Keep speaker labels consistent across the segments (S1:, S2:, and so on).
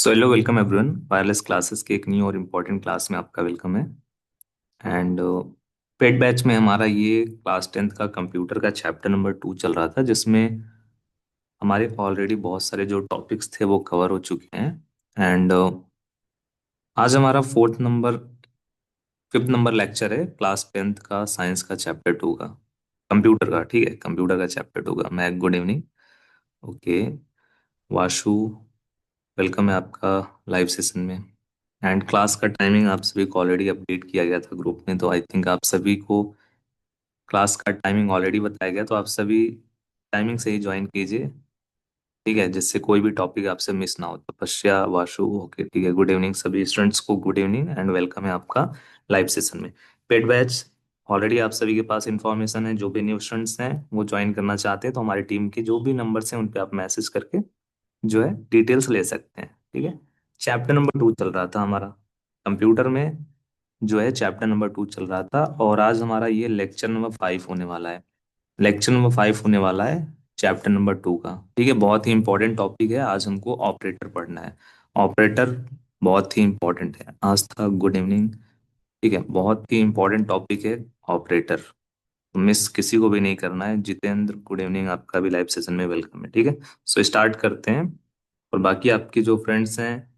S1: So hello welcome everyone. Wireless classes के एक new और इम्पोर्टेंट क्लास में आपका वेलकम है। एंड पेड बैच में हमारा ये क्लास 10th का कंप्यूटर का चैप्टर नंबर 2 चल रहा था, जिसमें हमारे ऑलरेडी बहुत सारे जो टॉपिक्स थे वो कवर हो चुके हैं। एंड आज हमारा फिफ्थ नंबर लेक्चर है क्लास 10th का साइंस का चैप्टर 2 का, कंप्यूटर का। ठीक है, कंप्यूटर का चैप्टर 2 का। मैं good evening. Okay, Vashu, welcome है आपका लाइव सेशन में। एंड क्लास का टाइमिंग आप सभी को ऑलरेडी अपडेट किया गया था ग्रुप में, तो आई थिंक आप सभी को क्लास का टाइमिंग ऑलरेडी बताया गया, तो आप सभी टाइमिंग से ही ज्वाइन कीजिए। ठीक है, जिससे कोई भी टॉपिक आपसे मिस ना हो। तपस्या, वाशु, ओके ठीक है। गुड इवनिंग सभी स्टूडेंट्स को, गुड इवनिंग एंड वेलकम है आपका लाइव सेशन में। पेड बैच ऑलरेडी आप सभी के पास इंफॉर्मेशन है। जो भी न्यू स्टूडेंट्स हैं वो ज्वाइन करना चाहते हैं तो हमारी टीम के जो भी नंबर्स हैं उन पे आप मैसेज करके जो है डिटेल्स ले सकते हैं। ठीक है, चैप्टर नंबर 2 चल रहा था हमारा कंप्यूटर में, जो है चैप्टर नंबर 2 चल रहा था। और आज हमारा ये लेक्चर नंबर 5 होने वाला है। लेक्चर नंबर 5 होने वाला है चैप्टर नंबर 2 का। ठीक है, बहुत ही इंपॉर्टेंट टॉपिक है। आज हमको ऑपरेटर पढ़ना है। ऑपरेटर बहुत ही इंपॉर्टेंट है। आज था गुड इवनिंग। ठीक है, बहुत ही इंपॉर्टेंट टॉपिक है ऑपरेटर। मिस किसी को भी नहीं करना है। जितेंद्र, गुड इवनिंग, आपका भी लाइव सेशन में वेलकम है। ठीक है, सो स्टार्ट करते हैं। और बाकी आपके जो फ्रेंड्स हैं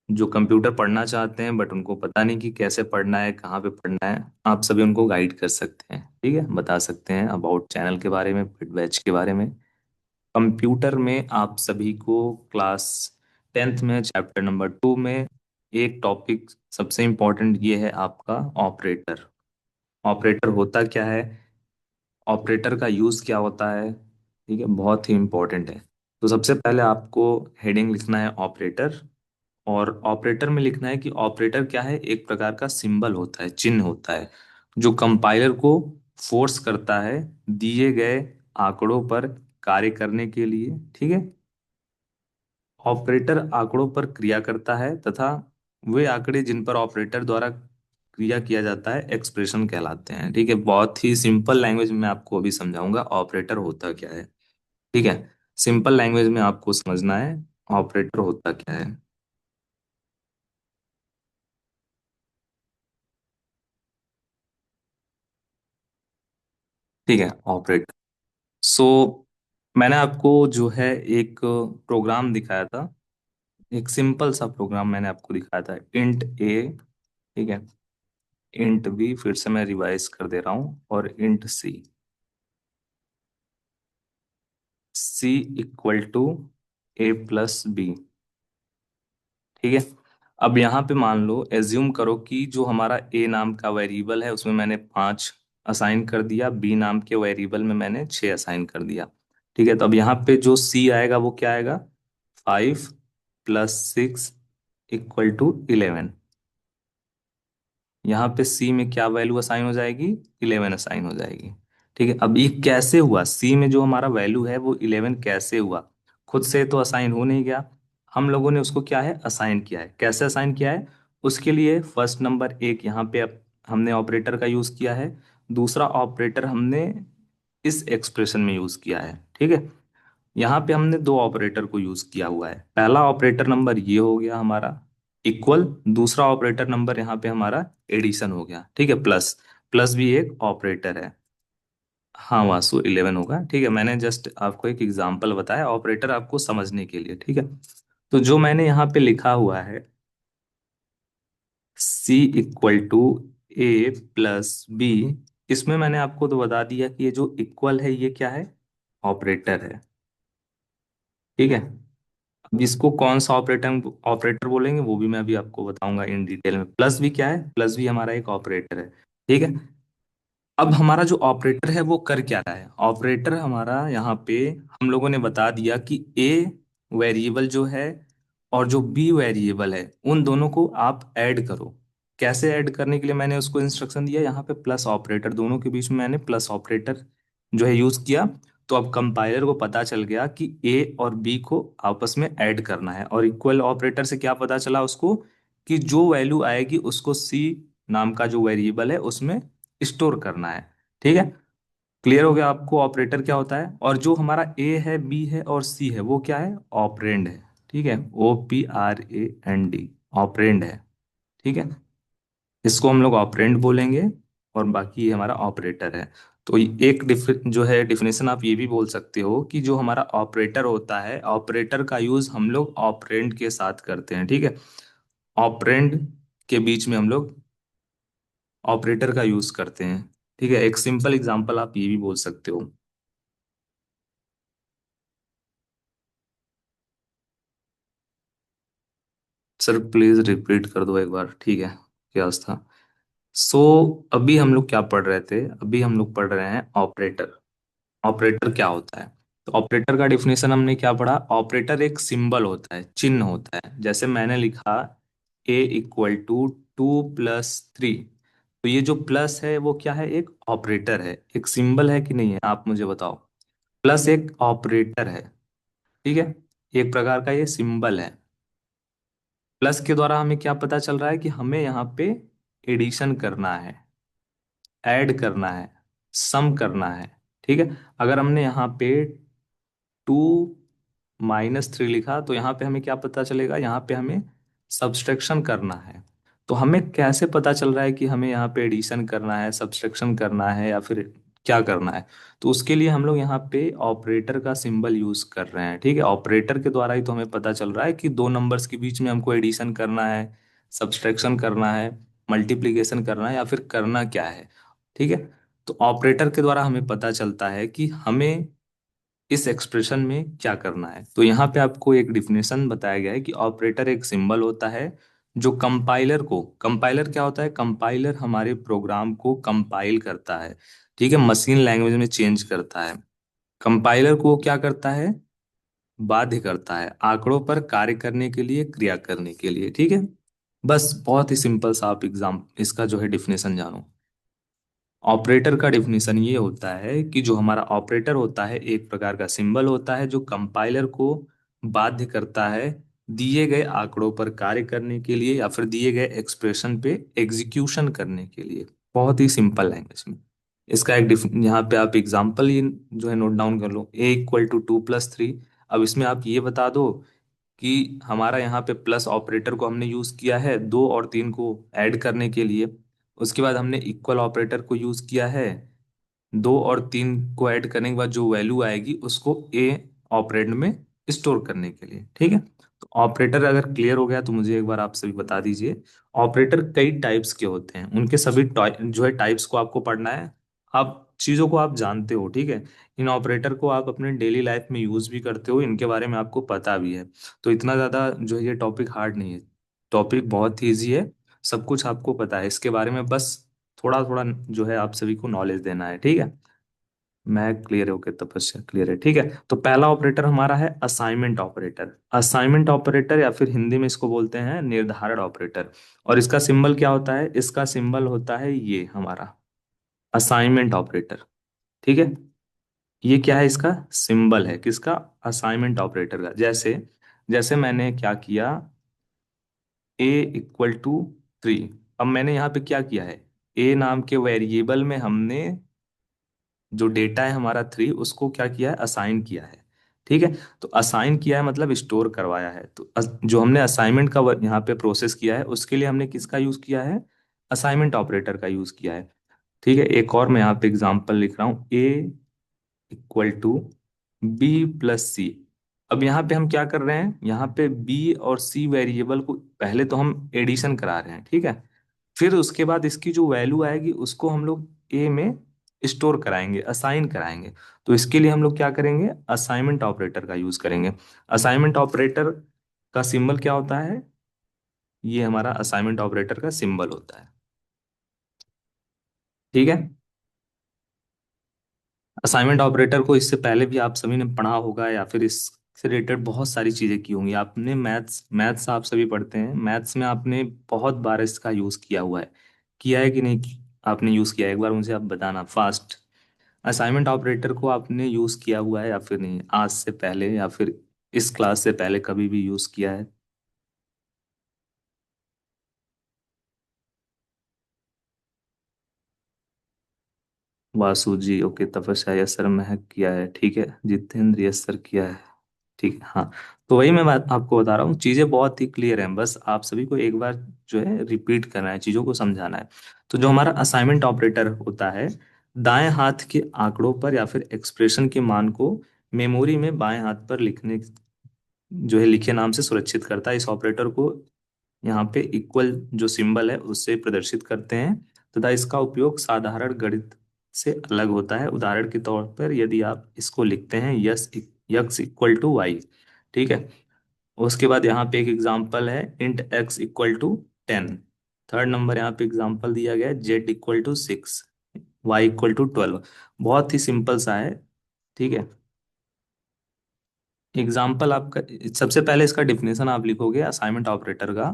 S1: जो कंप्यूटर पढ़ना चाहते हैं बट उनको पता नहीं कि कैसे पढ़ना है, कहाँ पे पढ़ना है, आप सभी उनको गाइड कर सकते हैं। ठीक है, बता सकते हैं अबाउट चैनल के बारे में, फिट बैच के बारे में। कंप्यूटर में आप सभी को क्लास 10th में चैप्टर नंबर 2 में एक टॉपिक सबसे इम्पोर्टेंट ये है आपका ऑपरेटर। ऑपरेटर होता क्या है, ऑपरेटर का यूज क्या होता है। ठीक है, बहुत ही इंपॉर्टेंट है। तो सबसे पहले आपको हेडिंग लिखना है ऑपरेटर। और ऑपरेटर में लिखना है कि ऑपरेटर क्या है, एक प्रकार का सिंबल होता है, चिन्ह होता है, जो कंपाइलर को फोर्स करता है दिए गए आंकड़ों पर कार्य करने के लिए। ठीक है, ऑपरेटर आंकड़ों पर क्रिया करता है तथा वे आंकड़े जिन पर ऑपरेटर द्वारा क्रिया किया जाता है एक्सप्रेशन कहलाते हैं। ठीक है, बहुत ही सिंपल लैंग्वेज में आपको अभी समझाऊंगा ऑपरेटर होता क्या है। ठीक है, सिंपल लैंग्वेज में आपको समझना है ऑपरेटर होता क्या है। ठीक है, ऑपरेटर। सो मैंने आपको जो है एक प्रोग्राम दिखाया था। एक सिंपल सा प्रोग्राम मैंने आपको दिखाया था, इंट ए। ठीक है, इंट बी, फिर से मैं रिवाइज कर दे रहा हूँ, और int C. C equal to A plus B. ठीक है, अब यहाँ पे मान लो, एज्यूम करो कि जो हमारा ए नाम का वेरिएबल है उसमें मैंने 5 असाइन कर दिया, बी नाम के वेरिएबल में मैंने 6 असाइन कर दिया। ठीक है, तो अब यहाँ पे जो सी आएगा वो क्या आएगा, 5 + 6 = 11। यहाँ पे सी में क्या वैल्यू असाइन हो जाएगी, 11 असाइन हो जाएगी। ठीक है, अब ये कैसे हुआ, सी में जो हमारा वैल्यू है वो 11 कैसे हुआ, खुद से तो असाइन हो नहीं गया। हम लोगों ने उसको क्या है, असाइन किया है। कैसे असाइन किया है, उसके लिए फर्स्ट नंबर एक यहाँ पे हमने ऑपरेटर का यूज किया है। दूसरा ऑपरेटर हमने इस एक्सप्रेशन में यूज किया है। ठीक है, यहाँ पे हमने दो ऑपरेटर को यूज किया हुआ है। पहला ऑपरेटर नंबर ये हो गया हमारा इक्वल, दूसरा ऑपरेटर नंबर यहाँ पे हमारा एडिशन हो गया। ठीक है, प्लस, प्लस भी एक ऑपरेटर है। हाँ वासु, 11 होगा। ठीक है, मैंने जस्ट आपको एक एग्जांपल बताया ऑपरेटर आपको समझने के लिए। ठीक है, तो जो मैंने यहाँ पे लिखा हुआ है C = A + B, इसमें मैंने आपको तो बता दिया कि ये जो इक्वल है ये क्या है, ऑपरेटर है। ठीक है, अब इसको कौन सा ऑपरेटर ऑपरेटर बोलेंगे वो भी मैं अभी आपको बताऊंगा इन डिटेल में। प्लस भी क्या है, प्लस भी हमारा एक ऑपरेटर है। ठीक है, अब हमारा जो ऑपरेटर है वो कर क्या रहा है, ऑपरेटर हमारा यहाँ पे हम लोगों ने बता दिया कि ए वेरिएबल जो है और जो बी वेरिएबल है उन दोनों को आप ऐड करो। कैसे ऐड करने के लिए मैंने उसको इंस्ट्रक्शन दिया, यहाँ पे प्लस ऑपरेटर, दोनों के बीच में मैंने प्लस ऑपरेटर जो है यूज किया। तो अब कंपाइलर को पता चल गया कि ए और बी को आपस में ऐड करना है। और इक्वल ऑपरेटर से क्या पता चला उसको, कि जो वैल्यू आएगी उसको सी नाम का जो वेरिएबल है उसमें स्टोर करना है। ठीक है, क्लियर हो गया आपको ऑपरेटर क्या होता है। और जो हमारा ए है, बी है और सी है वो क्या है, ऑपरेंड है। ठीक है, OPRAND, ऑपरेंड है। ठीक है, इसको हम लोग ऑपरेंड बोलेंगे, और बाकी ये हमारा ऑपरेटर है। तो एक जो है डिफिनेशन आप ये भी बोल सकते हो कि जो हमारा ऑपरेटर होता है, ऑपरेटर का यूज हम लोग ऑपरेंड के साथ करते हैं। ठीक है, ऑपरेंड के बीच में हम लोग ऑपरेटर का यूज करते हैं। ठीक है, एक सिंपल एग्जांपल आप ये भी बोल सकते हो। सर प्लीज रिपीट कर दो एक बार, ठीक है, क्या था। सो अभी हम लोग क्या पढ़ रहे थे, अभी हम लोग पढ़ रहे हैं ऑपरेटर। ऑपरेटर क्या होता है? तो ऑपरेटर का डिफिनेशन हमने क्या पढ़ा? ऑपरेटर एक सिंबल होता है, चिन्ह होता है। जैसे मैंने लिखा A = 2 + 3, तो ये जो प्लस है वो क्या है? एक ऑपरेटर है, एक सिंबल है कि नहीं है, आप मुझे बताओ। प्लस एक ऑपरेटर है, ठीक है, एक प्रकार का ये सिंबल है। प्लस के द्वारा हमें क्या पता चल रहा है कि हमें यहाँ पे एडिशन करना है, ऐड करना है, सम करना है। ठीक है, अगर हमने यहाँ पे 2 - 3 लिखा, तो यहाँ पे हमें क्या पता चलेगा? यहाँ पे हमें सब्सट्रैक्शन करना है। तो हमें कैसे पता चल रहा है कि हमें यहाँ पे एडिशन करना है, सब्सट्रैक्शन करना है, या फिर क्या करना है? तो उसके लिए हम लोग यहाँ पे ऑपरेटर का सिंबल यूज कर रहे हैं। ठीक है, ऑपरेटर के द्वारा ही तो हमें पता चल रहा है कि दो नंबर्स के बीच में हमको एडिशन करना है, सब्सट्रैक्शन करना है, मल्टीप्लिकेशन करना है, या फिर करना क्या है। ठीक है, तो ऑपरेटर के द्वारा हमें पता चलता है कि हमें इस एक्सप्रेशन में क्या करना है। तो यहाँ पे आपको एक डिफिनेशन बताया गया है कि ऑपरेटर एक सिंबल होता है जो कंपाइलर को, कंपाइलर क्या होता है? कंपाइलर हमारे प्रोग्राम को कंपाइल करता है, ठीक है, मशीन लैंग्वेज में चेंज करता है। कंपाइलर को क्या करता है? बाध्य करता है आंकड़ों पर कार्य करने के लिए, क्रिया करने के लिए। ठीक है, बस बहुत ही सिंपल सा आप एग्जाम इसका जो है डिफिनेशन जानो। ऑपरेटर का डिफिनेशन ये होता है कि जो हमारा ऑपरेटर होता है एक प्रकार का सिंबल होता है जो कंपाइलर को बाध्य करता है दिए गए आंकड़ों पर कार्य करने के लिए, या फिर दिए गए एक्सप्रेशन पे एग्जीक्यूशन करने के लिए। बहुत ही सिंपल लैंग्वेज में इसका एक यहाँ पे आप एग्जांपल ये जो है नोट डाउन कर लो। A = 2 + 3। अब इसमें आप ये बता दो कि हमारा यहाँ पे प्लस ऑपरेटर को हमने यूज किया है 2 और 3 को ऐड करने के लिए। उसके बाद हमने इक्वल ऑपरेटर को यूज किया है 2 और 3 को ऐड करने के बाद जो वैल्यू आएगी उसको ए ऑपरेंड में स्टोर करने के लिए। ठीक है, तो ऑपरेटर अगर क्लियर हो गया तो मुझे एक बार आप सभी बता दीजिए। ऑपरेटर कई टाइप्स के होते हैं, उनके सभी जो है टाइप्स को आपको पढ़ना है। आप चीजों को आप जानते हो, ठीक है, इन ऑपरेटर को आप अपने डेली लाइफ में यूज भी करते हो, इनके बारे में आपको पता भी है। तो इतना ज्यादा जो है ये टॉपिक हार्ड नहीं है, टॉपिक बहुत ही ईजी है, सब कुछ आपको पता है इसके बारे में। बस थोड़ा थोड़ा जो है आप सभी को नॉलेज देना है। ठीक है, मैं क्लियर हो के तपस्या क्लियर है। ठीक है, तो पहला ऑपरेटर हमारा है असाइनमेंट ऑपरेटर। असाइनमेंट ऑपरेटर या फिर हिंदी में इसको बोलते हैं निर्धारण ऑपरेटर। और इसका सिंबल क्या होता है? इसका सिंबल होता है ये हमारा असाइनमेंट ऑपरेटर। ठीक है, ये क्या है? इसका सिंबल है किसका? असाइनमेंट ऑपरेटर का। जैसे जैसे मैंने क्या किया, A = 3। अब मैंने यहाँ पे क्या किया है? ए नाम के वेरिएबल में हमने जो डेटा है हमारा 3 उसको क्या किया है? असाइन किया है। ठीक है, तो असाइन किया है मतलब स्टोर करवाया है। तो जो हमने असाइनमेंट का यहाँ पे प्रोसेस किया है उसके लिए हमने किसका यूज किया है? असाइनमेंट ऑपरेटर का यूज किया है। ठीक है, एक और मैं यहाँ पे एग्जांपल लिख रहा हूँ। A = B + C। अब यहाँ पे हम क्या कर रहे हैं? यहाँ पे बी और सी वेरिएबल को पहले तो हम एडिशन करा रहे हैं, ठीक है, फिर उसके बाद इसकी जो वैल्यू आएगी उसको हम लोग ए में स्टोर कराएंगे, असाइन कराएंगे। तो इसके लिए हम लोग क्या करेंगे? असाइनमेंट ऑपरेटर का यूज करेंगे। असाइनमेंट ऑपरेटर का सिंबल क्या होता है? ये हमारा असाइनमेंट ऑपरेटर का सिंबल होता है। ठीक है, असाइनमेंट ऑपरेटर को इससे पहले भी आप सभी ने पढ़ा होगा, या फिर इससे रिलेटेड बहुत सारी चीजें की होंगी आपने। मैथ्स मैथ्स आप सभी पढ़ते हैं, मैथ्स में आपने बहुत बार इसका यूज किया हुआ है, किया है कि नहीं? आपने यूज किया है? एक बार मुझे आप बताना फास्ट। असाइनमेंट ऑपरेटर को आपने यूज किया हुआ है या फिर नहीं, आज से पहले या फिर इस क्लास से पहले कभी भी यूज किया है? वासु जी ओके, तपस्या यस सर, महक किया है, ठीक है, जितेंद्र यस सर किया है। ठीक है, हाँ। तो वही मैं बात आपको बता रहा हूँ, चीजें बहुत ही क्लियर हैं, बस आप सभी को एक बार जो है रिपीट करना है, चीजों को समझाना है। तो जो हमारा असाइनमेंट ऑपरेटर होता है, दाएं हाथ के आंकड़ों पर या फिर एक्सप्रेशन के मान को मेमोरी में बाएं हाथ पर लिखने, जो है लिखे नाम से सुरक्षित करता है। इस ऑपरेटर को यहाँ पे इक्वल जो सिंबल है उससे प्रदर्शित करते हैं, तथा इसका उपयोग साधारण गणित से अलग होता है। उदाहरण के तौर पर यदि आप इसको लिखते हैं yes x equal to y, ठीक है। उसके बाद यहाँ पे एक एग्जांपल है, int x equal to 10। Third number यहाँ पे एग्जांपल दिया गया है, z equal to 6, y equal to 12। बहुत ही सिंपल सा है, ठीक है। एग्जाम्पल आपका, सबसे पहले इसका डिफिनेशन आप लिखोगे असाइनमेंट ऑपरेटर का,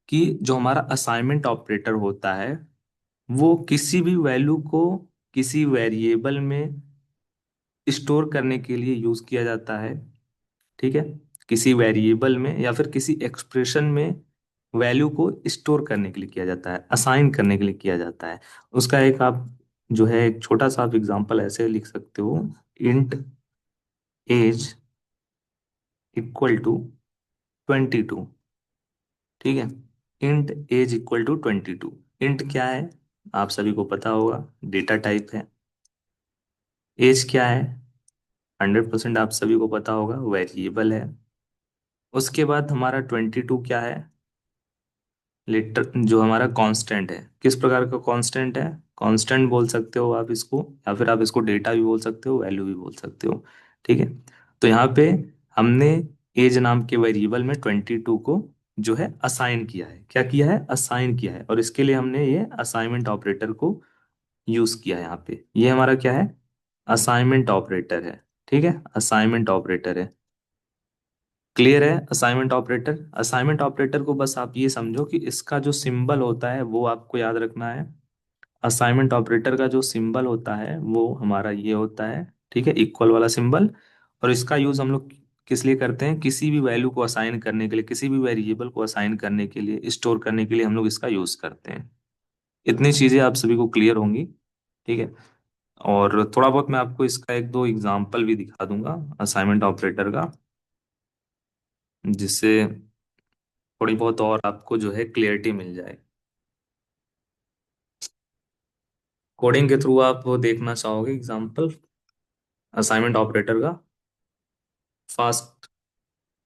S1: कि जो हमारा असाइनमेंट ऑपरेटर होता है वो किसी भी वैल्यू को किसी वेरिएबल में स्टोर करने के लिए यूज किया जाता है, ठीक है। किसी वेरिएबल में या फिर किसी एक्सप्रेशन में वैल्यू को स्टोर करने के लिए किया जाता है, असाइन करने के लिए किया जाता है। उसका एक आप जो है एक छोटा सा आप एग्जांपल ऐसे लिख सकते हो, इंट एज इक्वल टू 22, ठीक है। Int age equal to 22। Int क्या है, आप सभी को पता होगा, डेटा टाइप है। एज क्या है, 100% आप सभी को पता होगा, वेरिएबल है। उसके बाद हमारा 22 क्या है, लेटर जो हमारा कांस्टेंट है। किस प्रकार का कांस्टेंट है, कांस्टेंट बोल सकते हो आप इसको, या फिर आप इसको डेटा भी बोल सकते हो, वैल्यू भी बोल सकते हो, ठीक है। तो यहाँ पे हमने एज नाम के वेरिएबल में 22 को जो है असाइन किया है। क्या किया है, असाइन किया है, और इसके लिए हमने ये असाइनमेंट ऑपरेटर को यूज किया है। यहाँ पे ये हमारा क्या है, असाइनमेंट ऑपरेटर है, ठीक है, असाइनमेंट ऑपरेटर है। क्लियर है, असाइनमेंट ऑपरेटर। असाइनमेंट ऑपरेटर को बस आप ये समझो कि इसका जो सिंबल होता है वो आपको याद रखना है। असाइनमेंट ऑपरेटर का जो सिंबल होता है वो हमारा ये होता है, ठीक है, इक्वल वाला सिंबल। और इसका यूज हम लोग किस लिए करते हैं, किसी भी वैल्यू को असाइन करने के लिए, किसी भी वेरिएबल को असाइन करने के लिए, स्टोर करने के लिए हम लोग इसका यूज करते हैं। इतनी चीजें आप सभी को क्लियर होंगी, ठीक है। और थोड़ा बहुत मैं आपको इसका एक दो एग्जांपल भी दिखा दूंगा असाइनमेंट ऑपरेटर का, जिससे थोड़ी बहुत और आपको जो है क्लियरिटी मिल जाए। कोडिंग के थ्रू आप वो देखना चाहोगे एग्जांपल असाइनमेंट ऑपरेटर का, फास्ट,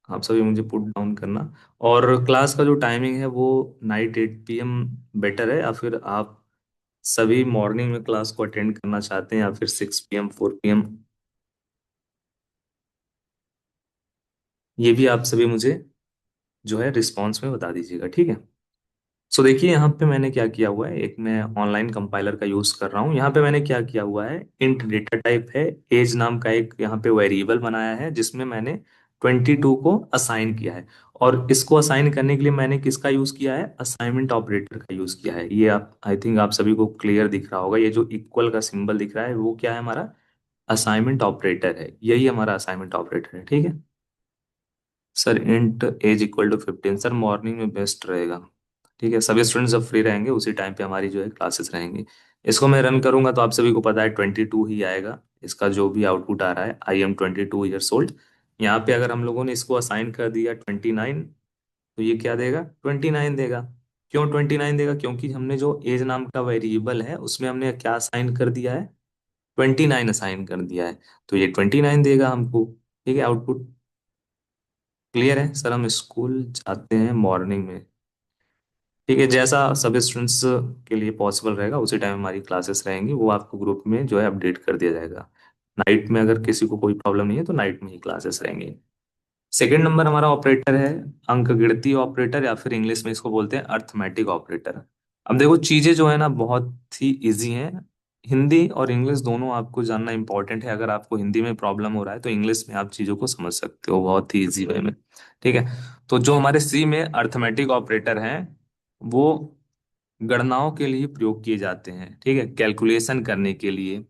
S1: आप सभी मुझे पुट डाउन करना। और क्लास का जो टाइमिंग है वो नाइट 8 PM बेटर है, या फिर आप सभी मॉर्निंग में क्लास को अटेंड करना चाहते हैं, या फिर 6 PM 4 PM, ये भी आप सभी मुझे जो है रिस्पॉन्स में बता दीजिएगा, ठीक है। सो देखिए यहाँ पे मैंने क्या किया हुआ है, एक मैं ऑनलाइन कंपाइलर का यूज कर रहा हूँ। यहाँ पे मैंने क्या किया हुआ है, इंट डेटा टाइप है, एज नाम का एक यहाँ पे वेरिएबल बनाया है जिसमें मैंने 22 को असाइन किया है। और इसको असाइन करने के लिए मैंने किसका यूज किया है, असाइनमेंट ऑपरेटर का यूज किया है। ये आप आई थिंक आप सभी को क्लियर दिख रहा होगा, ये जो इक्वल का सिंबल दिख रहा है वो क्या है, हमारा असाइनमेंट ऑपरेटर है, यही हमारा असाइनमेंट ऑपरेटर है, ठीक है। Sir int age equal to 15, sir morning में बेस्ट रहेगा, ठीक है। सभी स्टूडेंट्स जब फ्री रहेंगे उसी टाइम पे हमारी जो है क्लासेस रहेंगी। इसको मैं रन करूंगा तो आप सभी को पता है 22 ही आएगा, इसका जो भी आउटपुट आ रहा है, I am 22 years old। यहाँ पे अगर हम लोगों ने इसको असाइन कर दिया 29, तो ये क्या देगा, 29 देगा। क्यों 29 देगा, क्योंकि हमने जो एज नाम का वेरिएबल है उसमें हमने क्या असाइन कर दिया है, 29 असाइन कर दिया है। तो ये 29 देगा हमको, ठीक है, आउटपुट। क्लियर है सर, हम स्कूल जाते हैं मॉर्निंग में, ठीक है। जैसा सब स्टूडेंट्स के लिए पॉसिबल रहेगा उसी टाइम हमारी क्लासेस रहेंगी, वो आपको ग्रुप में जो है अपडेट कर दिया जाएगा। नाइट में अगर किसी को कोई प्रॉब्लम नहीं है तो नाइट में ही क्लासेस रहेंगी। सेकंड नंबर हमारा ऑपरेटर है अंकगणितीय ऑपरेटर, या फिर इंग्लिश में इसको बोलते हैं अर्थमेटिक ऑपरेटर। अब देखो चीजें जो है ना बहुत ही इजी हैं। हिंदी और इंग्लिश दोनों आपको जानना इंपॉर्टेंट है। अगर आपको हिंदी में प्रॉब्लम हो रहा है तो इंग्लिश में आप चीजों को समझ सकते हो बहुत ही इजी वे में, ठीक है। तो जो हमारे सी में अर्थमेटिक ऑपरेटर हैं वो गणनाओं के लिए प्रयोग किए जाते हैं, ठीक है, कैलकुलेशन करने के लिए,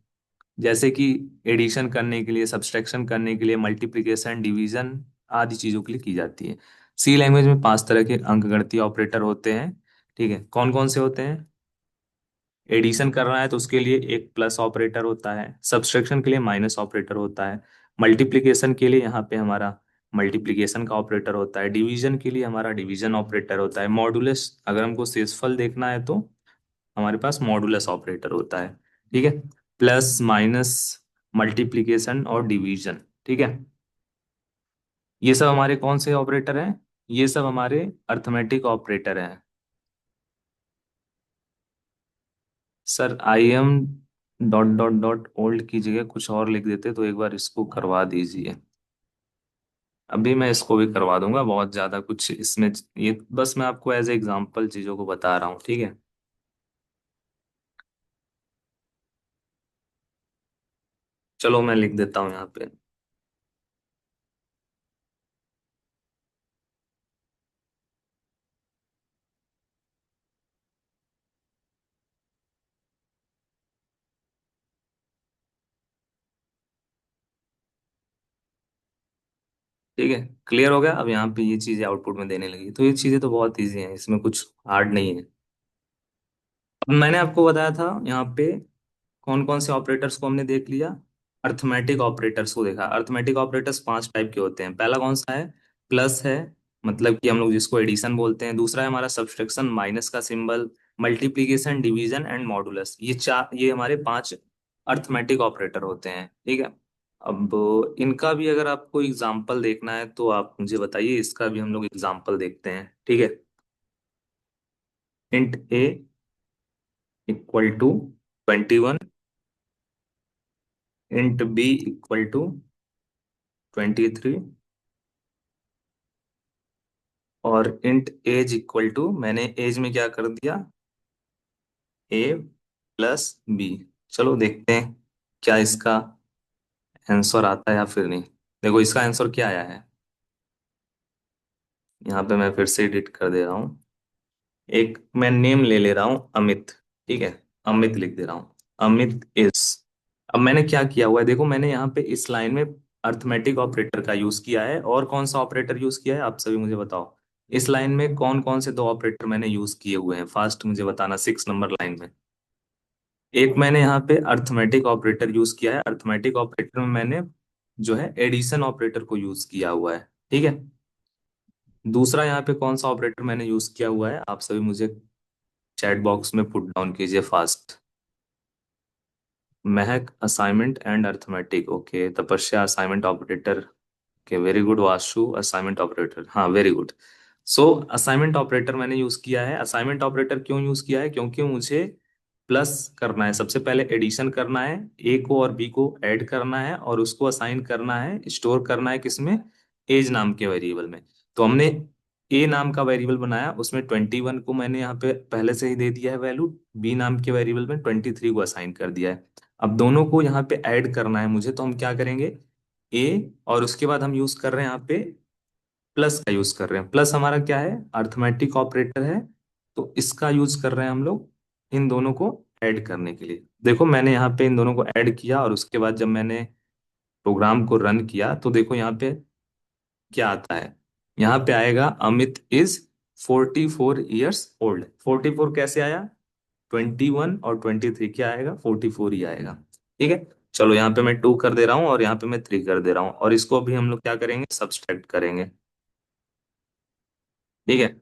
S1: जैसे कि एडिशन करने के लिए, सब्सट्रैक्शन करने के लिए, मल्टीप्लिकेशन, डिवीजन आदि चीजों के लिए की जाती है। सी लैंग्वेज में 5 तरह के अंकगणितीय ऑपरेटर होते हैं, ठीक है। कौन कौन से होते हैं, एडिशन कर रहा है तो उसके लिए एक प्लस ऑपरेटर होता है, सब्सट्रैक्शन के लिए माइनस ऑपरेटर होता है, मल्टीप्लिकेशन के लिए यहाँ पे हमारा मल्टीप्लिकेशन का ऑपरेटर होता है, डिवीजन के लिए हमारा डिवीजन ऑपरेटर होता है, मॉडुलस अगर हमको शेषफल देखना है तो हमारे पास मॉडुलस ऑपरेटर होता है। ठीक है, प्लस माइनस, मल्टीप्लिकेशन और डिवीजन। ठीक है, ये सब हमारे कौन से ऑपरेटर हैं? ये सब हमारे अर्थमेटिक ऑपरेटर हैं। Sir I am dot dot dot old की जगह कुछ और लिख देते तो एक बार इसको करवा दीजिए। अभी मैं इसको भी करवा दूंगा, बहुत ज्यादा कुछ इसमें, ये बस मैं आपको एज ए एग्जांपल चीजों को बता रहा हूँ। ठीक है, चलो मैं लिख देता हूँ यहाँ पे। ठीक है, क्लियर हो गया। अब यहाँ पे ये चीजें आउटपुट में देने लगी, तो ये चीजें तो बहुत इजी हैं, इसमें कुछ हार्ड नहीं है। अब मैंने आपको बताया था यहाँ पे कौन कौन से ऑपरेटर्स को हमने देख लिया। अर्थमेटिक ऑपरेटर्स को देखा। अर्थमेटिक ऑपरेटर्स पांच टाइप के होते हैं। पहला कौन सा है? प्लस है, मतलब कि हम लोग जिसको एडिशन बोलते हैं। दूसरा है हमारा सब्सट्रैक्शन, माइनस का symbol. Multiplication, division and modulus, ये हमारे पांच अर्थमेटिक ऑपरेटर होते हैं। ठीक है, अब इनका भी अगर आपको एग्जाम्पल देखना है तो आप मुझे बताइए, इसका भी हम लोग एग्जाम्पल देखते हैं। ठीक है, int a equal to 21, int b equal to 23, और इंट एज इक्वल टू, मैंने एज में क्या कर दिया, ए प्लस बी। चलो देखते हैं क्या इसका आंसर आता है या फिर नहीं। देखो इसका आंसर क्या आया है, यहाँ पे मैं फिर से एडिट कर दे रहा हूँ। एक मैं नेम ले रहा हूँ अमित। ठीक है, अमित लिख दे रहा हूँ, अमित इज। अब मैंने क्या किया हुआ है, देखो मैंने यहाँ पे इस लाइन में अर्थमेटिक ऑपरेटर का यूज किया है, और कौन सा ऑपरेटर यूज किया है आप सभी मुझे बताओ। इस लाइन में कौन कौन से दो ऑपरेटर मैंने यूज किए हुए हैं, फास्ट मुझे बताना, 6 नंबर लाइन में। एक मैंने यहाँ पे अर्थमेटिक ऑपरेटर यूज किया है, अर्थमेटिक ऑपरेटर में मैंने जो है एडिशन ऑपरेटर को यूज किया हुआ है। ठीक है, दूसरा यहाँ पे कौन सा ऑपरेटर मैंने यूज किया हुआ है, आप सभी मुझे चैट बॉक्स में पुट डाउन कीजिए fast. Mahak assignment and arithmetic, okay. तपस्या assignment operator, okay very good. Vashu assignment operator, हाँ वेरी गुड। सो असाइनमेंट ऑपरेटर मैंने यूज किया है। असाइनमेंट ऑपरेटर क्यों यूज किया है? क्योंकि मुझे प्लस करना है, सबसे पहले एडिशन करना है, ए को और बी को ऐड करना है और उसको असाइन करना है, स्टोर करना है किसमें, एज नाम के वेरिएबल में। तो हमने ए नाम का वेरिएबल बनाया, उसमें 21 को मैंने यहाँ पे पहले से ही दे दिया है वैल्यू, बी नाम के वेरिएबल में 23 को असाइन कर दिया है। अब दोनों को यहाँ पे ऐड करना है मुझे, तो हम क्या करेंगे, ए, और उसके बाद हम यूज कर रहे हैं यहाँ पे प्लस का यूज कर रहे हैं। प्लस हमारा क्या है, अर्थमेटिक ऑपरेटर है, तो इसका यूज कर रहे हैं हम लोग इन दोनों को ऐड करने के लिए। देखो मैंने यहाँ पे इन दोनों को ऐड किया, और उसके बाद जब मैंने प्रोग्राम को रन किया तो देखो यहाँ पे क्या आता है। यहाँ पे आएगा अमित इज 44 ईयर्स ओल्ड। 44 कैसे आया, 21 और 23 क्या आएगा, 44 ही आएगा। ठीक है, चलो यहाँ पे मैं 2 कर दे रहा हूँ और यहाँ पे मैं 3 कर दे रहा हूँ, और इसको भी हम लोग क्या करेंगे, सब्सट्रैक्ट करेंगे। ठीक है,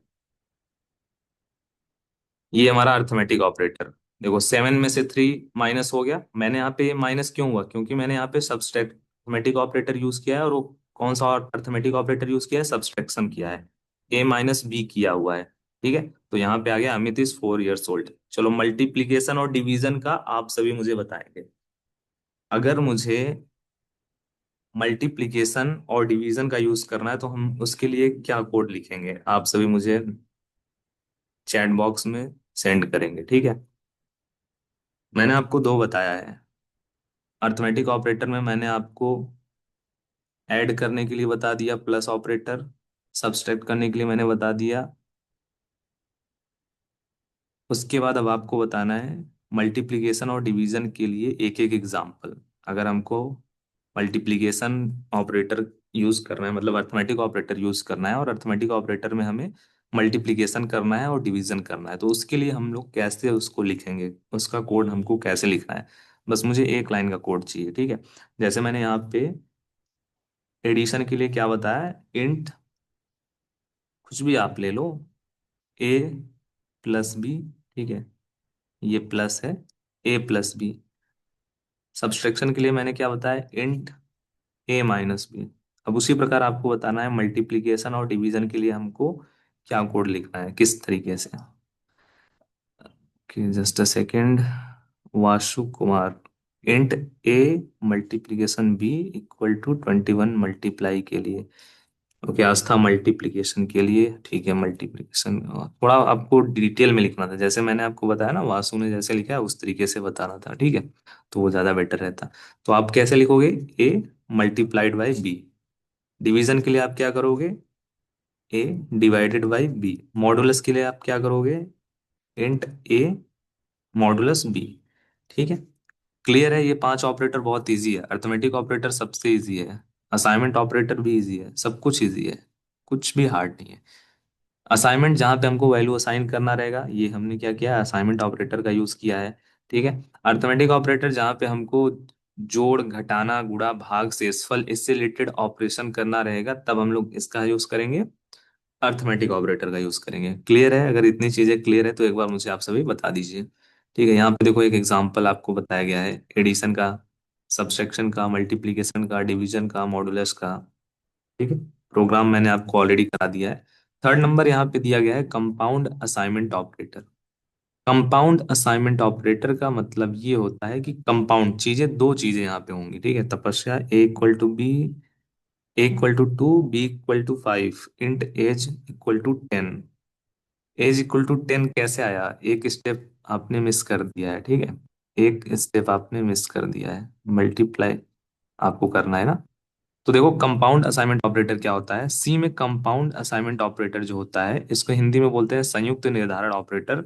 S1: ये हमारा अर्थमेटिक ऑपरेटर। देखो 7 में से 3 माइनस हो गया, मैंने यहाँ पे माइनस क्यों हुआ, क्योंकि मैंने यहाँ पे सब्सट्रैक्ट ऑपरेटर यूज किया है, और वो कौन सा अर्थमेटिक ऑपरेटर यूज किया है, सब्सट्रैक्शन किया है, ए माइनस बी किया हुआ है। ठीक है, तो यहाँ पे आ गया अमित इज 4 ईयर्स ओल्ड। चलो मल्टीप्लीकेशन और डिवीजन का आप सभी मुझे बताएंगे। अगर मुझे मल्टीप्लीकेशन और डिवीजन का यूज करना है तो हम उसके लिए क्या कोड लिखेंगे, आप सभी मुझे चैट बॉक्स में सेंड करेंगे। ठीक है, मैंने आपको दो बताया है। अर्थमेटिक ऑपरेटर में मैंने आपको ऐड करने के लिए बता दिया प्लस ऑपरेटर, सब्सट्रैक्ट करने के लिए मैंने बता दिया। उसके बाद अब आपको बताना है मल्टीप्लिकेशन और डिवीजन के लिए एक एक एग्जाम्पल। अगर हमको मल्टीप्लिकेशन ऑपरेटर यूज करना है, मतलब अर्थमेटिक ऑपरेटर यूज करना है, और अर्थमेटिक ऑपरेटर में हमें मल्टीप्लिकेशन करना है और डिवीजन करना है, तो उसके लिए हम लोग कैसे उसको लिखेंगे, उसका कोड हमको कैसे लिखना है। बस मुझे एक लाइन का कोड चाहिए। ठीक है, जैसे मैंने यहाँ पे एडिशन के लिए क्या बताया, इंट कुछ भी आप ले लो, ए प्लस बी, ठीक है, ये प्लस है, ए प्लस बी। सब्सट्रैक्शन के लिए मैंने क्या बताया, इंट ए माइनस बी। अब उसी प्रकार आपको बताना है मल्टीप्लीकेशन और डिवीजन के लिए हमको क्या कोड लिखना है, किस तरीके से। कि just a second, Vashu Kumar, int a multiplication b equal to 21 multiply के लिए। ओके, आस्था मल्टीप्लीकेशन के लिए, ठीक है, मल्टीप्लीकेशन थोड़ा आपको डिटेल में लिखना था, जैसे मैंने आपको बताया ना, वासु ने जैसे लिखा है उस तरीके से बताना था, ठीक है, तो वो ज्यादा बेटर रहता। तो आप कैसे लिखोगे, ए मल्टीप्लाइड बाई बी। डिवीजन के लिए आप क्या करोगे, ए डिवाइडेड बाई बी। मॉडुलस के लिए आप क्या करोगे, इंट ए मॉडुलस बी। ठीक है, क्लियर है। ये पांच ऑपरेटर बहुत इजी है, अर्थमेटिक ऑपरेटर सबसे इजी है, असाइनमेंट ऑपरेटर भी इजी है, सब कुछ इजी है, कुछ भी हार्ड नहीं है। असाइनमेंट जहां पे हमको वैल्यू असाइन करना रहेगा, ये हमने क्या किया, असाइनमेंट ऑपरेटर का यूज किया है, ठीक है। अर्थमेटिक ऑपरेटर जहां पे हमको जोड़ घटाना गुणा भाग शेषफल इससे रिलेटेड ऑपरेशन करना रहेगा, तब हम लोग इसका यूज करेंगे, अर्थमेटिक ऑपरेटर का यूज करेंगे। क्लियर है? अगर इतनी चीजें क्लियर है तो एक बार मुझे आप सभी बता दीजिए। ठीक है, यहाँ पे देखो एक एग्जांपल आपको बताया गया है, एडिशन का, सब्सट्रैक्शन का, मल्टीप्लिकेशन का, डिवीजन का, मॉडुलस का। ठीक है, प्रोग्राम मैंने आपको ऑलरेडी करा दिया है। थर्ड नंबर यहाँ पे दिया गया है compound assignment operator. Compound assignment operator का मतलब ये होता है कि कंपाउंड चीजें, दो चीजें यहाँ पे होंगी, ठीक है, Tapasya, A equal to B, A equal to 2, B equal to 5, int age equal to 10। Age equal to 10 कैसे आया, एक स्टेप आपने मिस कर दिया है, ठीक है, एक स्टेप आपने मिस कर दिया है, मल्टीप्लाई आपको करना है ना। तो देखो कंपाउंड असाइनमेंट ऑपरेटर क्या होता है, सी में कंपाउंड असाइनमेंट ऑपरेटर जो होता है, इसको हिंदी में बोलते हैं संयुक्त निर्धारण ऑपरेटर,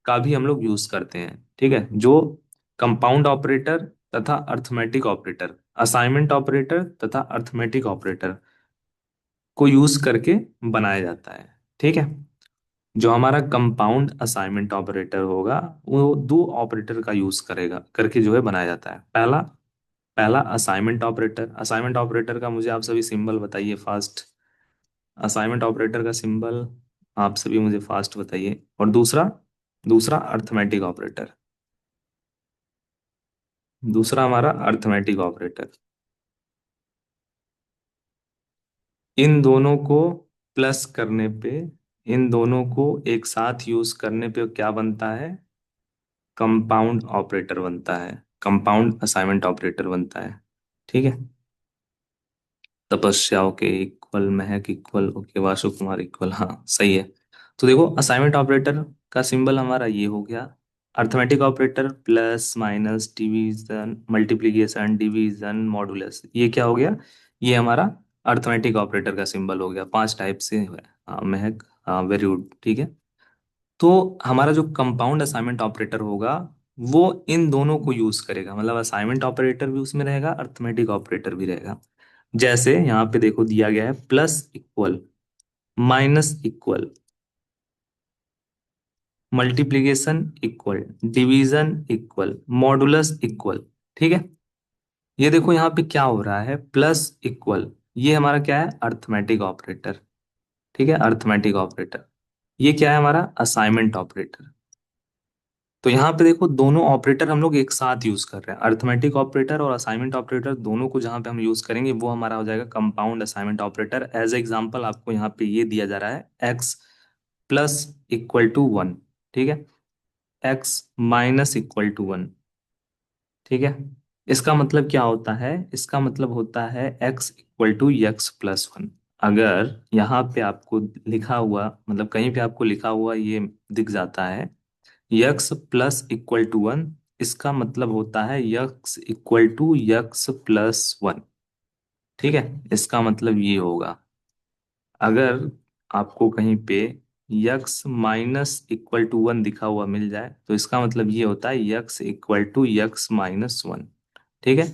S1: का भी हम लोग यूज करते हैं, ठीक है। जो कंपाउंड ऑपरेटर तथा अर्थमेटिक ऑपरेटर, असाइनमेंट ऑपरेटर तथा अर्थमेटिक ऑपरेटर को यूज करके बनाया जाता है, ठीक है। जो हमारा कंपाउंड असाइनमेंट ऑपरेटर होगा, वो दो ऑपरेटर का यूज करेगा करके जो है बनाया जाता है। पहला, पहला असाइनमेंट ऑपरेटर, असाइनमेंट ऑपरेटर का मुझे आप सभी सिंबल बताइए फास्ट। असाइनमेंट ऑपरेटर का सिंबल आप सभी मुझे फास्ट बताइए। और दूसरा, दूसरा अर्थमेटिक ऑपरेटर, दूसरा हमारा अर्थमेटिक ऑपरेटर। इन दोनों को प्लस करने पे, इन दोनों को एक साथ यूज करने पे क्या बनता है, कंपाउंड ऑपरेटर बनता है, कंपाउंड असाइनमेंट ऑपरेटर बनता है, ठीक है। तपस्या ओके, इक्वल महक equal okay, Vasu Kumar equal, हाँ सही है। तो देखो असाइनमेंट ऑपरेटर का सिंबल हमारा ये हो गया। Arithmetic operator plus minus division multiplication division modulus, ये क्या हो गया, ये हमारा अर्थमेटिक ऑपरेटर का सिंबल हो गया। पांच टाइप से है, हाँ महक, हाँ वेरी गुड, ठीक है। तो हमारा जो कंपाउंड असाइनमेंट ऑपरेटर होगा, वो इन दोनों को यूज करेगा, मतलब असाइनमेंट ऑपरेटर भी उसमें रहेगा, अर्थमेटिक ऑपरेटर भी रहेगा। जैसे यहाँ पे देखो दिया गया है plus equal, minus equal, multiplication equal, division equal, modulus equal, ठीक है। ये देखो यहाँ पे क्या हो रहा है, प्लस इक्वल, ये हमारा क्या है, अर्थमेटिक ऑपरेटर, ठीक है, अर्थमेटिक ऑपरेटर। ये क्या है, हमारा असाइनमेंट ऑपरेटर। तो यहाँ पे देखो दोनों ऑपरेटर हम लोग एक साथ यूज कर रहे हैं, अर्थमेटिक ऑपरेटर और असाइनमेंट ऑपरेटर दोनों को जहाँ पे हम यूज करेंगे वो हमारा हो जाएगा compound assignment operator. As example आपको यहाँ पे ये दिया जा रहा है, x plus equal to one, ठीक है, x minus equal to one, ठीक है। इसका मतलब क्या होता है, इसका मतलब होता है x equal to x plus one. अगर यहाँ पे आपको लिखा हुआ, मतलब कहीं पे आपको लिखा हुआ ये दिख जाता है x plus equal to one, इसका मतलब होता है x equal to x plus one, ठीक है। इसका मतलब ये होगा, अगर आपको कहीं पे x minus equal to one दिखा हुआ मिल जाए, तो इसका मतलब ये होता है x equal to x minus one, ठीक है।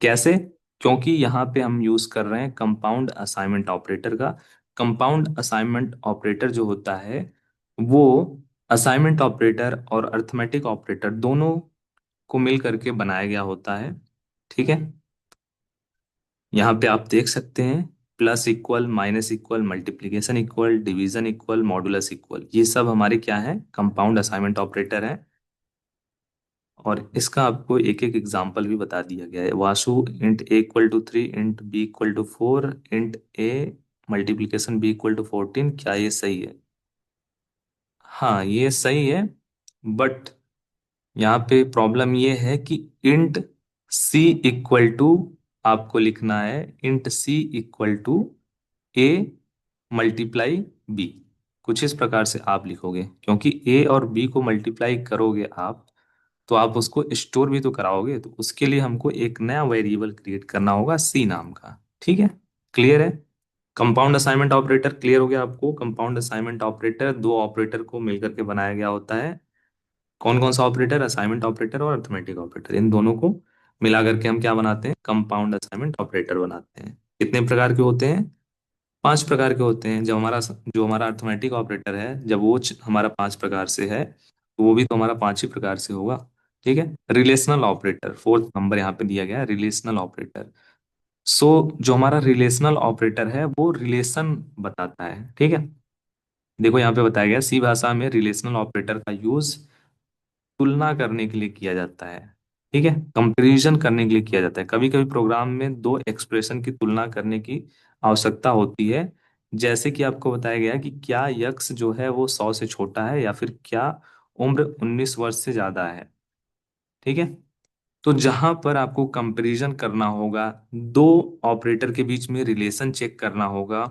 S1: कैसे, क्योंकि यहाँ पे हम यूज कर रहे हैं कंपाउंड असाइनमेंट ऑपरेटर का। कंपाउंड असाइनमेंट ऑपरेटर जो होता है, वो असाइनमेंट ऑपरेटर और अर्थमेटिक ऑपरेटर दोनों को मिल करके बनाया गया होता है, ठीक है। यहाँ पे आप देख सकते हैं plus equal, minus equal, multiplication equal, division equal, modulus equal, ये सब हमारे क्या है, कंपाउंड असाइनमेंट ऑपरेटर है। और इसका आपको एक एक एग्जांपल भी बता दिया गया है। Vasu int a equal to 3, int b equal to 4, int a multiplication b equal to 14, क्या ये सही है? हाँ ये सही है, बट यहाँ पे प्रॉब्लम ये है कि इंट सी इक्वल टू, आपको लिखना है int c equal to a multiply b. कुछ इस प्रकार से आप लिखोगे, क्योंकि ए और बी को मल्टीप्लाई करोगे आप, तो आप उसको स्टोर भी तो कराओगे, तो उसके लिए हमको एक नया वेरिएबल क्रिएट करना होगा सी नाम का। ठीक है, क्लियर है? कंपाउंड असाइनमेंट ऑपरेटर क्लियर हो गया आपको? कंपाउंड असाइनमेंट ऑपरेटर दो ऑपरेटर को मिलकर के बनाया गया होता है। कौन कौन सा ऑपरेटर? असाइनमेंट ऑपरेटर और अर्थमेटिक ऑपरेटर, इन दोनों को मिला करके हम क्या बनाते हैं? कंपाउंड असाइनमेंट ऑपरेटर बनाते हैं। कितने प्रकार के होते हैं? पांच प्रकार के होते हैं। जब हमारा जो हमारा अर्थमेटिक ऑपरेटर है, जब वो हमारा पांच प्रकार से है, तो वो भी तो हमारा पांच ही प्रकार से होगा। ठीक है, रिलेशनल ऑपरेटर फोर्थ नंबर यहाँ पे दिया गया है, रिलेशनल ऑपरेटर। सो जो हमारा रिलेशनल ऑपरेटर है वो रिलेशन बताता है। ठीक है, देखो यहाँ पे बताया गया सी भाषा में रिलेशनल ऑपरेटर का यूज तुलना करने के लिए किया जाता है। ठीक है, कंपैरिजन करने के लिए किया जाता है। कभी कभी प्रोग्राम में दो एक्सप्रेशन की तुलना करने की आवश्यकता होती है। जैसे कि आपको बताया गया कि क्या यक्स जो है वो 100 से छोटा है, या फिर क्या उम्र 19 वर्ष से ज्यादा है। ठीक है, तो जहां पर आपको कंपैरिजन करना होगा, दो ऑपरेटर के बीच में रिलेशन चेक करना होगा,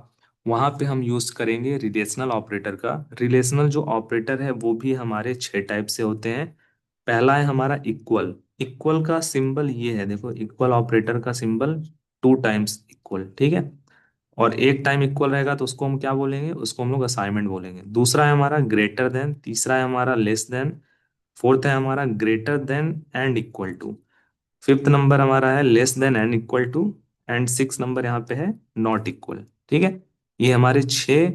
S1: वहां पे हम यूज करेंगे रिलेशनल ऑपरेटर का। रिलेशनल जो ऑपरेटर है वो भी हमारे छह टाइप से होते हैं। पहला है हमारा इक्वल। इक्वल का सिंबल ये है, देखो इक्वल ऑपरेटर का सिंबल टू टाइम्स इक्वल। ठीक है, और एक टाइम इक्वल रहेगा तो उसको हम क्या बोलेंगे? उसको हम लोग असाइनमेंट बोलेंगे। दूसरा है हमारा ग्रेटर देन, तीसरा है हमारा लेस देन, फोर्थ है हमारा greater than and equal to, fifth number हमारा है less than and equal to, and six number यहाँ पे है नॉट इक्वल। ठीक है, ये हमारे छह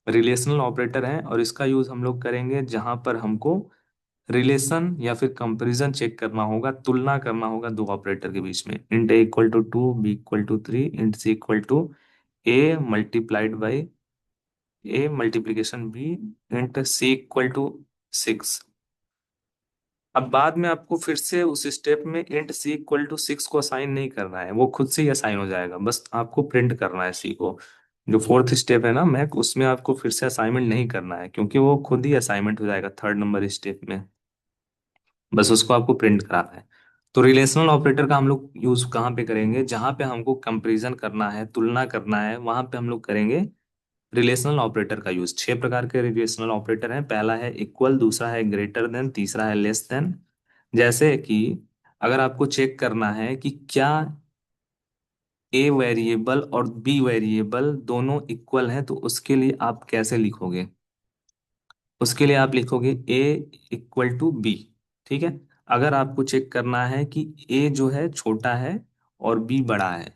S1: रिलेशनल ऑपरेटर हैं, और इसका यूज हम लोग करेंगे जहां पर हमको रिलेशन या फिर कंपैरिजन चेक करना होगा, तुलना करना होगा दो ऑपरेटर के बीच में। Int a equal to 2, B equal to 3, int c equal to a multiplied by a multiplication b, int c equal to 6। अब बाद में आपको फिर से उस स्टेप में इंट सी इक्वल टू 6 को असाइन नहीं करना है, वो खुद से ही असाइन हो जाएगा, बस आपको प्रिंट करना है सी को। जो फोर्थ स्टेप है ना मैक, उसमें आपको फिर से असाइनमेंट नहीं करना है, क्योंकि वो खुद ही असाइनमेंट हो जाएगा थर्ड नंबर स्टेप में। बस उसको आपको प्रिंट कराना है। तो रिलेशनल ऑपरेटर का हम लोग यूज कहाँ पे करेंगे? जहां पे हमको कंपैरिजन करना है, तुलना करना है, वहां पे हम लोग करेंगे रिलेशनल ऑपरेटर का यूज। छह प्रकार के रिलेशनल ऑपरेटर हैं। पहला है इक्वल, दूसरा है ग्रेटर देन, तीसरा है लेस देन। जैसे कि अगर आपको चेक करना है कि क्या ए वेरिएबल और बी वेरिएबल दोनों इक्वल हैं, तो उसके लिए आप कैसे लिखोगे? उसके लिए आप लिखोगे ए इक्वल टू बी। ठीक है, अगर आपको चेक करना है कि ए जो है छोटा है और बी बड़ा है,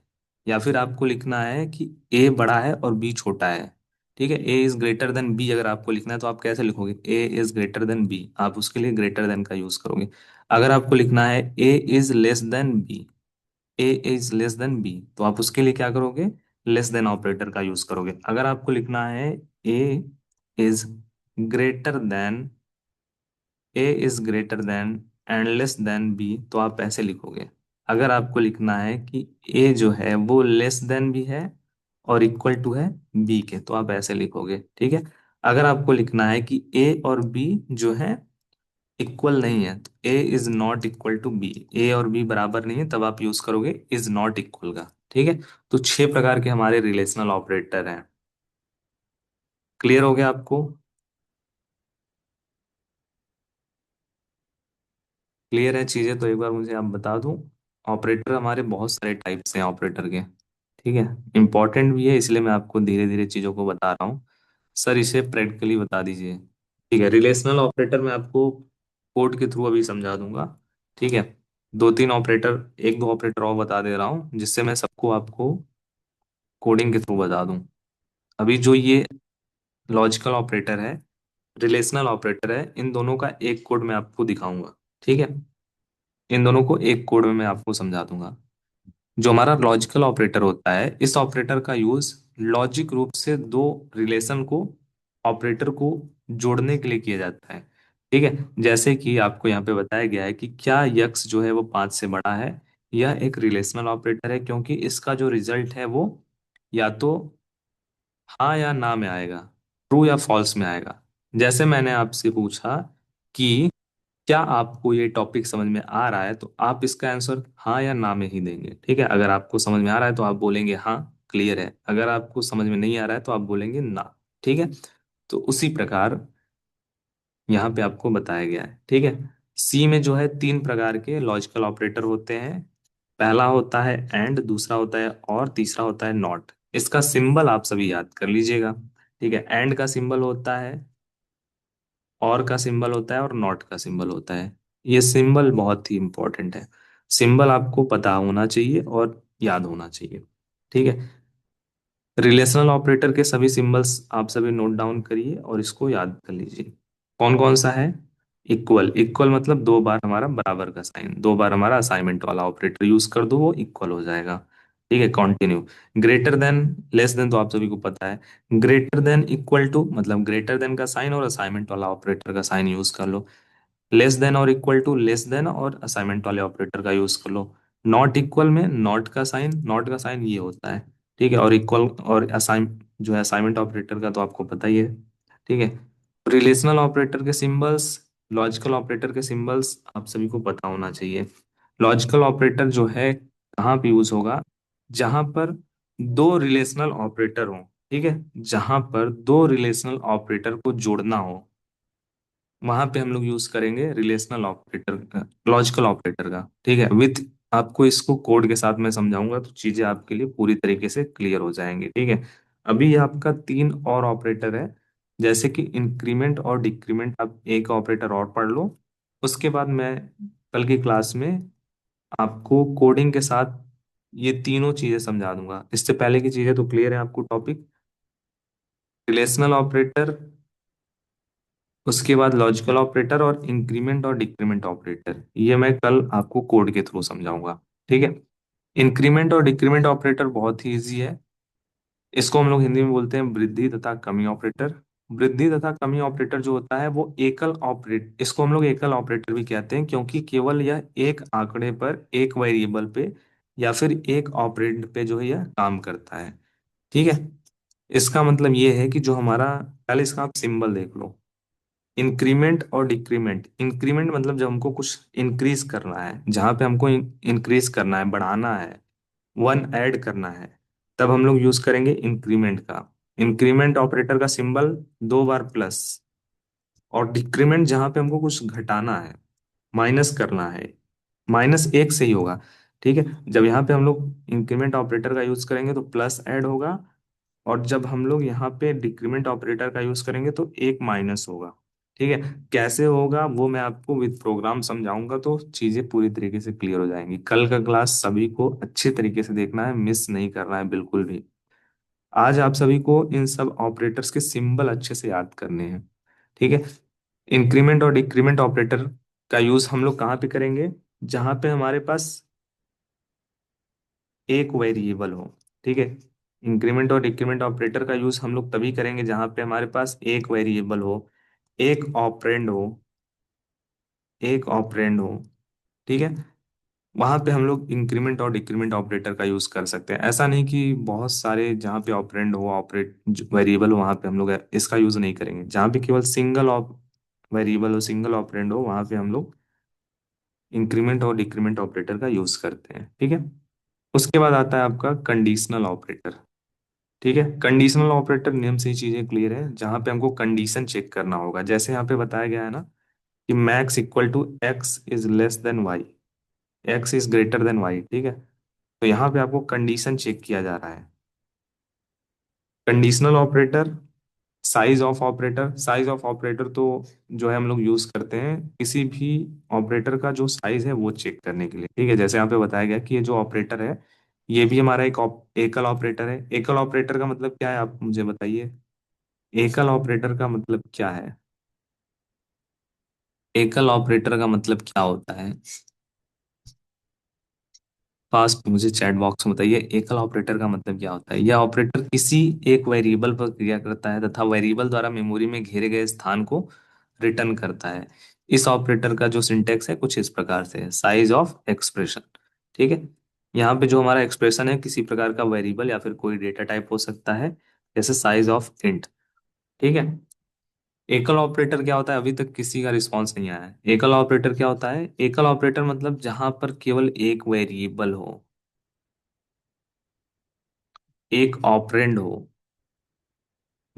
S1: या फिर आपको लिखना है कि ए बड़ा है और बी छोटा है। ठीक है, A is greater then B अगर आपको लिखना है तो आप कैसे लिखोगे? ए इज ग्रेटर देन बी, आप उसके लिए ग्रेटर देन का यूज करोगे। अगर आपको लिखना है A is less than B, A is less than B, तो आप उसके लिए क्या करोगे? लेस देन ऑपरेटर का यूज करोगे। अगर आपको लिखना है A is greater than, A is greater than and less than B, तो आप ऐसे लिखोगे। अगर आपको लिखना है कि ए जो है वो लेस देन भी है और इक्वल टू है बी के, तो आप ऐसे लिखोगे। ठीक है, अगर आपको लिखना है कि ए और बी जो है इक्वल नहीं है, तो A is not equal to B, A और बी बराबर नहीं है, तब आप यूज करोगे इज नॉट इक्वल का। ठीक है, तो छह प्रकार के हमारे रिलेशनल ऑपरेटर हैं। क्लियर हो गया आपको? क्लियर है चीजें? तो एक बार मुझे आप बता दूं, ऑपरेटर हमारे बहुत सारे टाइप्स हैं ऑपरेटर के। ठीक है, इंपॉर्टेंट भी है, इसलिए मैं आपको धीरे धीरे चीजों को बता रहा हूँ। सर इसे प्रैक्टिकली बता दीजिए। ठीक है, रिलेशनल ऑपरेटर मैं आपको कोड के थ्रू अभी समझा दूंगा। ठीक है, दो तीन ऑपरेटर, एक दो ऑपरेटर और बता दे रहा हूँ, जिससे मैं सबको आपको कोडिंग के थ्रू बता दूं। अभी जो ये लॉजिकल ऑपरेटर है, रिलेशनल ऑपरेटर है, इन दोनों का एक कोड मैं आपको दिखाऊंगा। ठीक है, इन दोनों को एक कोड में मैं आपको समझा दूंगा। जो हमारा लॉजिकल ऑपरेटर होता है, इस ऑपरेटर का यूज लॉजिक रूप से दो रिलेशन को, ऑपरेटर को जोड़ने के लिए किया जाता है। ठीक है, जैसे कि आपको यहाँ पे बताया गया है कि क्या यक्स जो है वो 5 से बड़ा है। यह एक रिलेशनल ऑपरेटर है क्योंकि इसका जो रिजल्ट है वो या तो हाँ या ना में आएगा, ट्रू या फॉल्स में आएगा। जैसे मैंने आपसे पूछा कि क्या आपको ये टॉपिक समझ में आ रहा है, तो आप इसका आंसर हाँ या ना में ही देंगे। ठीक है, अगर आपको समझ में आ रहा है तो आप बोलेंगे हाँ क्लियर है, अगर आपको समझ में नहीं आ रहा है तो आप बोलेंगे ना। ठीक है, तो उसी प्रकार यहाँ पे आपको बताया गया है। ठीक है, सी में जो है तीन प्रकार के लॉजिकल ऑपरेटर होते हैं। पहला होता है एंड, दूसरा होता है और, तीसरा होता है नॉट। इसका सिंबल आप सभी याद कर लीजिएगा। ठीक है, एंड का सिंबल होता है, और का सिंबल होता है और नॉट का सिंबल होता है। ये सिंबल बहुत ही इंपॉर्टेंट है, सिंबल आपको पता होना चाहिए और याद होना चाहिए। ठीक है, रिलेशनल ऑपरेटर के सभी सिंबल्स आप सभी नोट डाउन करिए और इसको याद कर लीजिए। कौन कौन सा है? इक्वल, इक्वल मतलब दो बार हमारा बराबर का साइन, दो बार हमारा असाइनमेंट वाला ऑपरेटर यूज कर दो वो इक्वल हो जाएगा। ठीक है, continue. Greater than, less than तो आप सभी को पता है। ग्रेटर देन इक्वल टू मतलब ग्रेटर देन का साइन और असाइनमेंट वाला ऑपरेटर का साइन यूज कर लो। लेस देन और इक्वल टू, लेस देन और असाइनमेंट वाले ऑपरेटर का यूज कर लो। नॉट इक्वल में नॉट का साइन, नॉट का साइन ये होता है। ठीक है, और इक्वल और असाइन जो है असाइनमेंट ऑपरेटर का तो आपको पता ही है। ठीक है, रिलेशनल ऑपरेटर के सिंबल्स, लॉजिकल ऑपरेटर के सिंबल्स आप सभी को पता होना चाहिए। लॉजिकल ऑपरेटर जो है कहाँ पे यूज होगा? जहां पर दो रिलेशनल ऑपरेटर हो। ठीक है, जहां पर दो रिलेशनल ऑपरेटर को जोड़ना हो, वहां पे हम लोग यूज करेंगे रिलेशनल ऑपरेटर, लॉजिकल ऑपरेटर का। ठीक है, विथ, आपको इसको कोड के साथ मैं समझाऊंगा तो चीजें आपके लिए पूरी तरीके से क्लियर हो जाएंगी। ठीक है, अभी ये आपका तीन और ऑपरेटर है, जैसे कि इंक्रीमेंट और डिक्रीमेंट। आप एक ऑपरेटर और पढ़ लो, उसके बाद मैं कल की क्लास में आपको कोडिंग के साथ ये तीनों चीजें समझा दूंगा। इससे पहले की चीजें तो क्लियर है आपको टॉपिक? रिलेशनल ऑपरेटर, उसके बाद लॉजिकल ऑपरेटर और इंक्रीमेंट और डिक्रीमेंट ऑपरेटर, ये मैं कल आपको कोड के थ्रू समझाऊंगा। ठीक है, इंक्रीमेंट और डिक्रीमेंट ऑपरेटर बहुत ही इजी है। इसको हम लोग हिंदी में बोलते हैं वृद्धि तथा कमी ऑपरेटर। वृद्धि तथा कमी ऑपरेटर जो होता है वो एकल ऑपरेट, इसको हम लोग एकल ऑपरेटर भी कहते हैं क्योंकि केवल यह एक आंकड़े पर, एक वेरिएबल पे या फिर एक ऑपरेंड पे जो है यह काम करता है। ठीक है, इसका मतलब ये है कि जो हमारा, पहले इसका आप सिंबल देख लो। इंक्रीमेंट और डिक्रीमेंट, इंक्रीमेंट मतलब जब हमको कुछ इंक्रीज करना है, जहां पे हमको इंक्रीज करना है, बढ़ाना है, वन ऐड करना है, तब हम लोग यूज करेंगे इंक्रीमेंट का। इंक्रीमेंट ऑपरेटर का सिंबल दो बार प्लस। और डिक्रीमेंट जहां पे हमको कुछ घटाना है, माइनस करना है, माइनस एक से ही होगा। ठीक है, जब यहाँ पे हम लोग इंक्रीमेंट ऑपरेटर का यूज करेंगे तो प्लस ऐड होगा, और जब हम लोग यहाँ पे डिक्रीमेंट ऑपरेटर का यूज करेंगे तो एक माइनस होगा। ठीक है, कैसे होगा वो मैं आपको विद प्रोग्राम समझाऊंगा तो चीजें पूरी तरीके से क्लियर हो जाएंगी। कल का क्लास सभी को अच्छे तरीके से देखना है, मिस नहीं करना है बिल्कुल भी। आज आप सभी को इन सब ऑपरेटर्स के सिंबल अच्छे से याद करने हैं। ठीक है, इंक्रीमेंट और डिक्रीमेंट ऑपरेटर का यूज हम लोग कहाँ पे करेंगे? जहां पे हमारे पास एक वेरिएबल हो। ठीक है, इंक्रीमेंट और डिक्रीमेंट ऑपरेटर का यूज हम लोग तभी करेंगे जहां पे हमारे पास एक वेरिएबल हो, एक ऑपरेंड हो, एक ऑपरेंड हो। ठीक है, वहां पे हम लोग इंक्रीमेंट और डिक्रीमेंट ऑपरेटर का यूज कर सकते हैं। ऐसा नहीं कि बहुत सारे जहाँ पे ऑपरेंड हो, ऑपरेट वेरिएबल हो, वहां पे हम लोग इसका यूज नहीं करेंगे। जहाँ पे केवल सिंगल ऑप वेरिएबल हो, सिंगल ऑपरेंड हो, वहां पे हम लोग इंक्रीमेंट और डिक्रीमेंट ऑपरेटर का यूज करते हैं। ठीक है, उसके बाद आता है आपका कंडीशनल ऑपरेटर। ठीक है, कंडीशनल ऑपरेटर नेम से ही चीजें क्लियर है, जहां पे हमको कंडीशन चेक करना होगा। जैसे यहाँ पे बताया गया है ना कि max equal to x is less than y, x is greater than y. ठीक है, तो यहाँ पे आपको कंडीशन चेक किया जा रहा है। Conditional operator, size of operator, size of operator तो जो है हम लोग यूज करते हैं किसी भी ऑपरेटर का जो साइज है वो चेक करने के लिए। ठीक है, जैसे यहाँ पे बताया गया कि ये जो ऑपरेटर है ये भी हमारा एक एकल ऑपरेटर है। एकल ऑपरेटर का मतलब क्या है आप मुझे बताइए? एकल ऑपरेटर का मतलब क्या है? एकल ऑपरेटर का मतलब क्या होता है? फास्ट मुझे चैट बॉक्स में बताइए, एकल ऑपरेटर का मतलब क्या होता है। यह ऑपरेटर किसी एक वेरिएबल पर क्रिया करता है तथा वेरिएबल द्वारा मेमोरी में घेरे गए स्थान को रिटर्न करता है। इस ऑपरेटर का जो सिंटेक्स है कुछ इस प्रकार से है, साइज ऑफ एक्सप्रेशन। ठीक है। यहाँ पे जो हमारा एक्सप्रेशन है किसी प्रकार का वेरिएबल या फिर कोई डेटा टाइप हो सकता है, जैसे साइज ऑफ इंट। ठीक है। एकल ऑपरेटर क्या होता है, अभी तक किसी का रिस्पॉन्स नहीं आया है। एकल ऑपरेटर क्या होता है, एकल ऑपरेटर मतलब जहां पर केवल एक वेरिएबल हो, एक ऑपरेंड हो,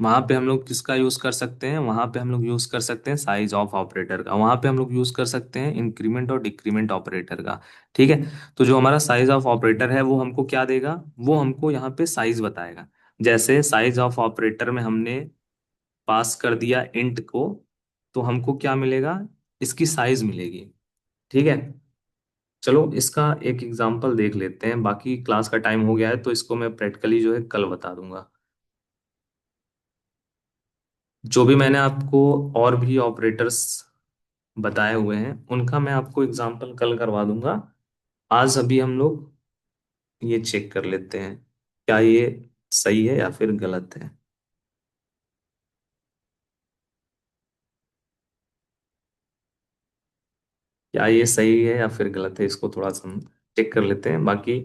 S1: वहां पे हम लोग किसका यूज कर सकते हैं, वहां पे हम लोग यूज कर सकते हैं साइज ऑफ ऑपरेटर का, वहां पे हम लोग यूज कर सकते हैं इंक्रीमेंट और डिक्रीमेंट ऑपरेटर का। ठीक है। तो जो हमारा साइज ऑफ ऑपरेटर है वो हमको क्या देगा, वो हमको यहाँ पे साइज बताएगा। जैसे साइज ऑफ ऑपरेटर में हमने पास कर दिया इंट को, तो हमको क्या मिलेगा, इसकी साइज मिलेगी। ठीक है। चलो इसका एक एग्जांपल देख लेते हैं, बाकी क्लास का टाइम हो गया है तो इसको मैं प्रैक्टिकली जो है कल बता दूंगा। जो भी मैंने आपको और भी ऑपरेटर्स बताए हुए हैं उनका मैं आपको एग्जांपल कल करवा दूंगा। आज अभी हम लोग ये चेक कर लेते हैं क्या ये सही है या फिर गलत है। क्या ये सही है या फिर गलत है, इसको थोड़ा सा हम चेक कर लेते हैं बाकी।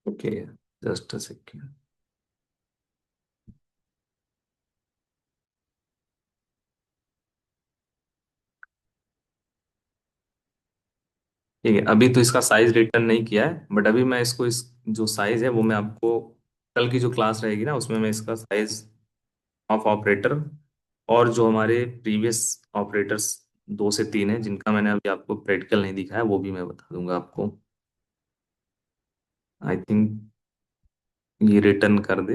S1: Okay, just a second. ठीक है, अभी तो इसका साइज रिटर्न नहीं किया है, बट अभी मैं इसको इस जो साइज है वो मैं आपको कल की जो क्लास रहेगी ना उसमें मैं इसका साइज ऑफ ऑपरेटर और जो हमारे प्रीवियस ऑपरेटर्स 2 से 3 है जिनका मैंने अभी आपको प्रैक्टिकल नहीं दिखाया वो भी मैं बता दूंगा आपको। आई थिंक ये रिटर्न कर दे।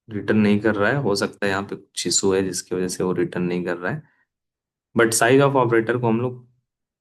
S1: रिटर्न नहीं कर रहा है, हो सकता है यहाँ पे कुछ इशू है जिसकी वजह से वो रिटर्न नहीं कर रहा है। बट साइज ऑफ ऑपरेटर को हम लोग